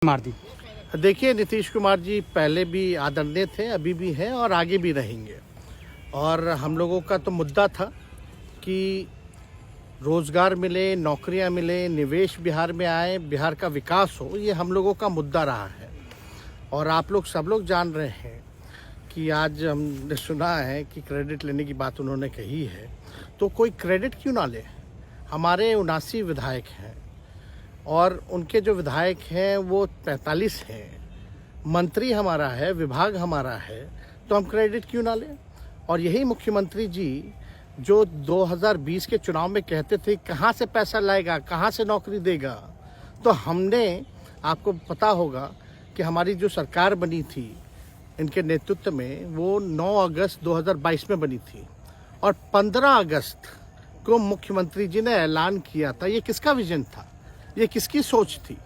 मार दी। देखिए, नीतीश कुमार जी पहले भी आदरणीय थे, अभी भी हैं और आगे भी रहेंगे। और हम लोगों का तो मुद्दा था कि रोज़गार मिले, नौकरियां मिले, निवेश बिहार में आए, बिहार का विकास हो, ये हम लोगों का मुद्दा रहा है। और आप लोग सब लोग जान रहे हैं कि आज हमने सुना है कि क्रेडिट लेने की बात उन्होंने कही है, तो कोई क्रेडिट क्यों ना ले। हमारे 79 विधायक हैं और उनके जो विधायक हैं वो 45 हैं, मंत्री हमारा है, विभाग हमारा है, तो हम क्रेडिट क्यों ना लें। और यही मुख्यमंत्री जी जो 2020 के चुनाव में कहते थे कहाँ से पैसा लाएगा, कहाँ से नौकरी देगा, तो हमने, आपको पता होगा कि हमारी जो सरकार बनी थी इनके नेतृत्व में, वो 9 अगस्त 2022 में बनी थी और 15 अगस्त को मुख्यमंत्री जी ने ऐलान किया था। ये किसका विजन था, ये किसकी सोच थी।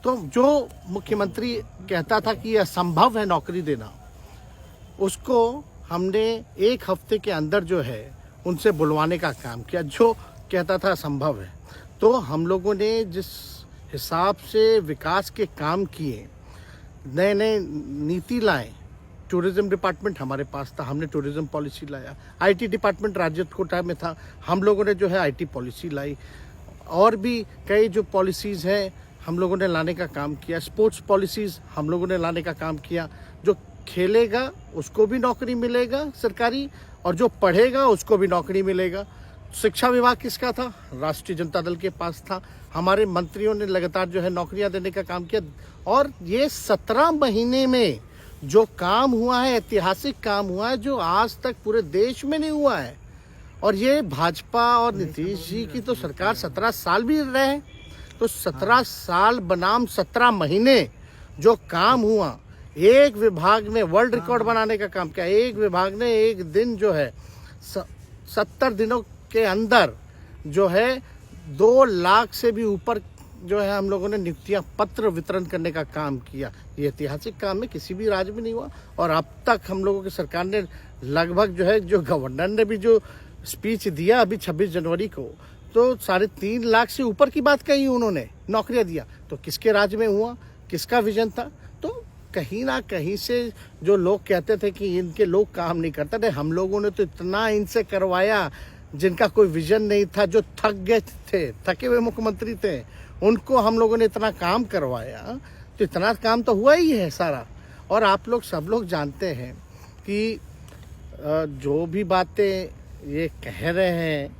तो जो मुख्यमंत्री कहता था कि यह असंभव है नौकरी देना, उसको हमने एक हफ्ते के अंदर जो है उनसे बुलवाने का काम किया। जो कहता था असंभव है, तो हम लोगों ने जिस हिसाब से विकास के काम किए, नए नए नीति लाए, टूरिज्म डिपार्टमेंट हमारे पास था, हमने टूरिज्म पॉलिसी लाया। आईटी डिपार्टमेंट राज्य कोटा में था, हम लोगों ने जो है आईटी पॉलिसी लाई। और भी कई जो पॉलिसीज़ हैं हम लोगों ने लाने का काम किया। स्पोर्ट्स पॉलिसीज़ हम लोगों ने लाने का काम किया। जो खेलेगा उसको भी नौकरी मिलेगा सरकारी, और जो पढ़ेगा उसको भी नौकरी मिलेगा। शिक्षा विभाग किसका था, राष्ट्रीय जनता दल के पास था। हमारे मंत्रियों ने लगातार जो है नौकरियां देने का काम किया। और ये 17 महीने में जो काम हुआ है, ऐतिहासिक काम हुआ है, जो आज तक पूरे देश में नहीं हुआ है। और ये भाजपा और नीतीश जी की तो सरकार 17 साल भी रहे, तो 17 साल बनाम 17 महीने जो काम हुआ, एक विभाग ने वर्ल्ड रिकॉर्ड बनाने का काम किया। एक विभाग ने एक दिन जो है 70 दिनों के अंदर जो है 2 लाख से भी ऊपर जो है हम लोगों ने नियुक्तियां पत्र वितरण करने का काम किया। ये ऐतिहासिक काम है, किसी भी राज्य में नहीं हुआ। और अब तक हम लोगों की सरकार ने लगभग जो है, जो गवर्नर ने भी जो स्पीच दिया अभी 26 जनवरी को, तो 3.5 लाख से ऊपर की बात कही उन्होंने, नौकरियां दिया। तो किसके राज्य में हुआ, किसका विजन था। तो कहीं ना कहीं से जो लोग कहते थे कि इनके लोग काम नहीं करते थे, हम लोगों ने तो इतना इनसे करवाया जिनका कोई विजन नहीं था, जो थक गए थे, थके हुए मुख्यमंत्री थे, उनको हम लोगों ने इतना काम करवाया। तो इतना काम तो हुआ ही है सारा। और आप लोग सब लोग जानते हैं कि जो भी बातें ये कह रहे हैं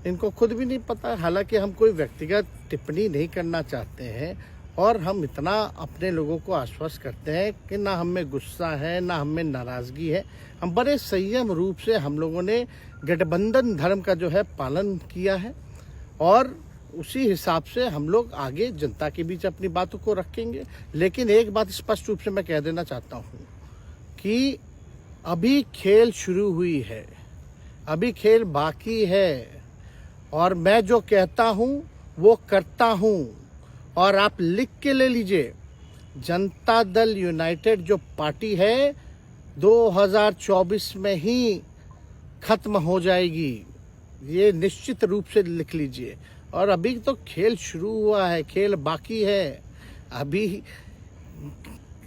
इनको खुद भी नहीं पता। हालांकि हम कोई व्यक्तिगत टिप्पणी नहीं करना चाहते हैं, और हम इतना अपने लोगों को आश्वस्त करते हैं कि ना हम में गुस्सा है, ना हम में नाराज़गी है। हम बड़े संयम रूप से हम लोगों ने गठबंधन धर्म का जो है पालन किया है, और उसी हिसाब से हम लोग आगे जनता के बीच अपनी बातों को रखेंगे। लेकिन एक बात स्पष्ट रूप से मैं कह देना चाहता हूँ कि अभी खेल शुरू हुई है, अभी खेल बाकी है। और मैं जो कहता हूँ वो करता हूँ। और आप लिख के ले लीजिए, जनता दल यूनाइटेड जो पार्टी है 2024 में ही खत्म हो जाएगी, ये निश्चित रूप से लिख लीजिए। और अभी तो खेल शुरू हुआ है, खेल बाकी है। अभी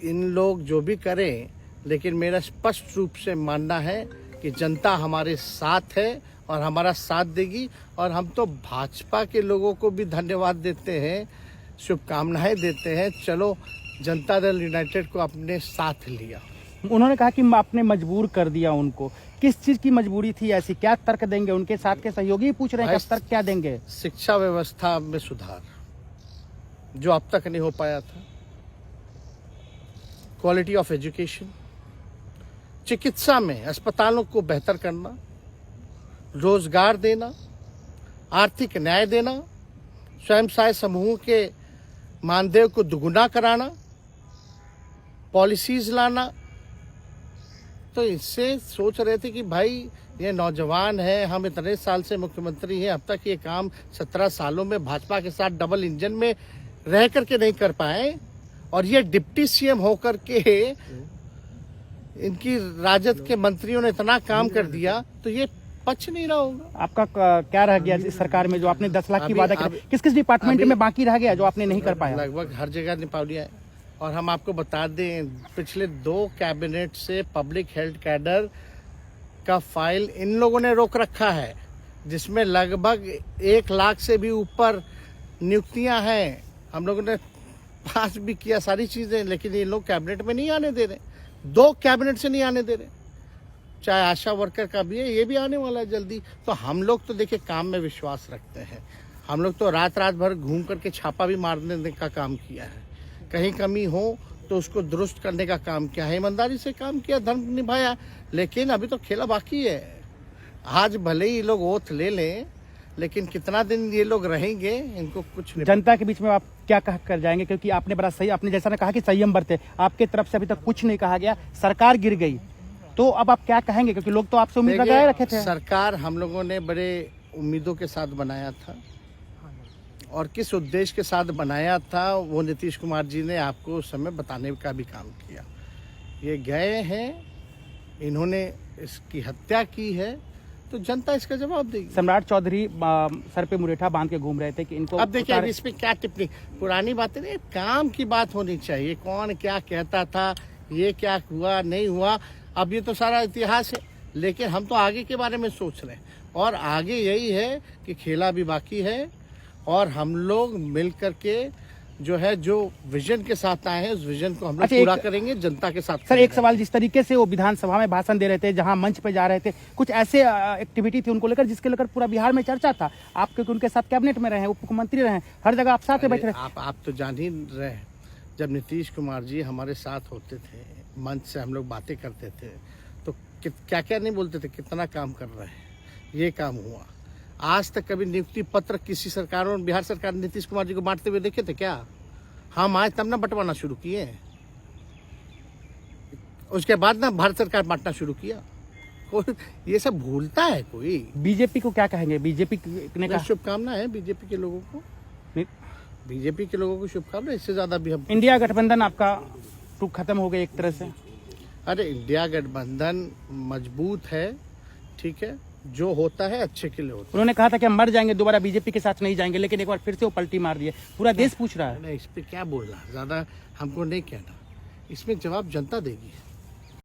इन लोग जो भी करें, लेकिन मेरा स्पष्ट रूप से मानना है कि जनता हमारे साथ है और हमारा साथ देगी। और हम तो भाजपा के लोगों को भी धन्यवाद देते हैं, शुभकामनाएं देते हैं। चलो, जनता दल यूनाइटेड को अपने साथ लिया। उन्होंने कहा कि आपने मजबूर कर दिया उनको। किस चीज की मजबूरी थी ऐसी, क्या तर्क देंगे? उनके साथ के सहयोगी पूछ रहे हैं, क्या तर्क क्या देंगे? शिक्षा व्यवस्था में सुधार जो अब तक नहीं हो पाया था, क्वालिटी ऑफ एजुकेशन, चिकित्सा में अस्पतालों को बेहतर करना, रोजगार देना, आर्थिक न्याय देना, स्वयं सहायता समूह के मानदेय को दुगुना कराना, पॉलिसीज लाना। तो इससे सोच रहे थे कि भाई ये नौजवान है, हम इतने साल से मुख्यमंत्री हैं, अब तक ये काम 17 सालों में भाजपा के साथ डबल इंजन में रह करके नहीं कर पाए, और ये डिप्टी सीएम होकर के इनकी राजद के मंत्रियों ने इतना काम कर दिया, तो ये पच नहीं रहा होगा। आपका क्या रह गया इस सरकार में, जो आपने 10 लाख की वादा किया, किस किस डिपार्टमेंट में बाकी रह गया जो आपने नहीं कर पाया? लगभग हर जगह निपा लिया है। और हम आपको बता दें, पिछले 2 कैबिनेट से पब्लिक हेल्थ कैडर का फाइल इन लोगों ने रोक रखा है, जिसमें लगभग 1 लाख से भी ऊपर नियुक्तियां हैं। हम लोगों ने पास भी किया सारी चीज़ें, लेकिन ये लोग कैबिनेट में नहीं आने दे रहे। 2 कैबिनेट से नहीं आने दे रहे। चाहे आशा वर्कर का भी है, ये भी आने वाला है जल्दी। तो हम लोग तो देखिए काम में विश्वास रखते हैं। हम लोग तो रात भर घूम करके छापा भी मारने का काम किया है। कहीं कमी हो तो उसको दुरुस्त करने का काम किया है, ईमानदारी से काम किया, धर्म निभाया। लेकिन अभी तो खेला बाकी है। आज भले ही लोग ओथ ले लें, लेकिन कितना दिन ये लोग रहेंगे, इनको कुछ नहीं। जनता के बीच में आप क्या कह कर जाएंगे, क्योंकि आपने बड़ा सही, आपने जैसा ने कहा कि संयम बरते, आपके तरफ से अभी तक कुछ नहीं कहा गया, सरकार गिर गई, तो अब आप क्या कहेंगे, क्योंकि लोग तो आपसे उम्मीद लगाए रखे थे। सरकार हम लोगों ने बड़े उम्मीदों के साथ बनाया था, और किस उद्देश्य के साथ बनाया था वो नीतीश कुमार जी ने आपको उस समय बताने का भी काम किया। ये गए हैं, इन्होंने इसकी हत्या की है, तो जनता इसका जवाब देगी। सम्राट चौधरी सर पे मुरेठा बांध के घूम रहे थे कि इनको अब देखिए, अब इस पे क्या टिप्पणी, पुरानी बातें नहीं, काम की बात होनी चाहिए। कौन क्या कहता था, ये क्या हुआ नहीं हुआ, अब ये तो सारा इतिहास है। लेकिन हम तो आगे के बारे में सोच रहे हैं, और आगे यही है कि खेला भी बाकी है, और हम लोग मिल करके जो है, जो विजन के साथ आए हैं, उस विजन को हम लोग पूरा करेंगे जनता के साथ। सर, एक सवाल, जिस तरीके से वो विधानसभा में भाषण दे रहे थे, जहां मंच पे जा रहे थे, कुछ ऐसे एक्टिविटी थी उनको लेकर जिसके लेकर पूरा बिहार में चर्चा था। आप क्योंकि उनके साथ कैबिनेट में रहे हैं, उप मुख्यमंत्री रहे हैं, हर जगह आप साथ में बैठे रहे। आप तो जान ही रहे हैं, जब नीतीश कुमार जी हमारे साथ होते थे, मंच से हम लोग बातें करते थे, तो क्या क्या नहीं बोलते थे, कितना काम कर रहे हैं, ये काम हुआ। आज तक कभी नियुक्ति पत्र किसी सरकारों, बिहार सरकार ने नीतीश कुमार जी को बांटते हुए देखे थे क्या? हम आए तब ना बंटवाना शुरू किए, उसके बाद ना भारत सरकार बांटना शुरू किया। कोई ये सब भूलता है कोई? बीजेपी को क्या कहेंगे? बीजेपी ने कहा शुभकामना है बीजेपी के लोगों को, बीजेपी के लोगों को शुभकामना। इससे ज्यादा भी हम, इंडिया गठबंधन आपका टूक खत्म हो गया एक तरह से। अरे इंडिया गठबंधन मजबूत है, ठीक है, जो होता है अच्छे के लिए होता है। उन्होंने कहा था कि हम मर जाएंगे, दोबारा बीजेपी के साथ नहीं जाएंगे, लेकिन एक बार फिर से वो पलटी मार दिए। पूरा देश पूछ रहा है। इस पे क्या बोलना, ज्यादा हमको नहीं कहना, इसमें जवाब जनता देगी।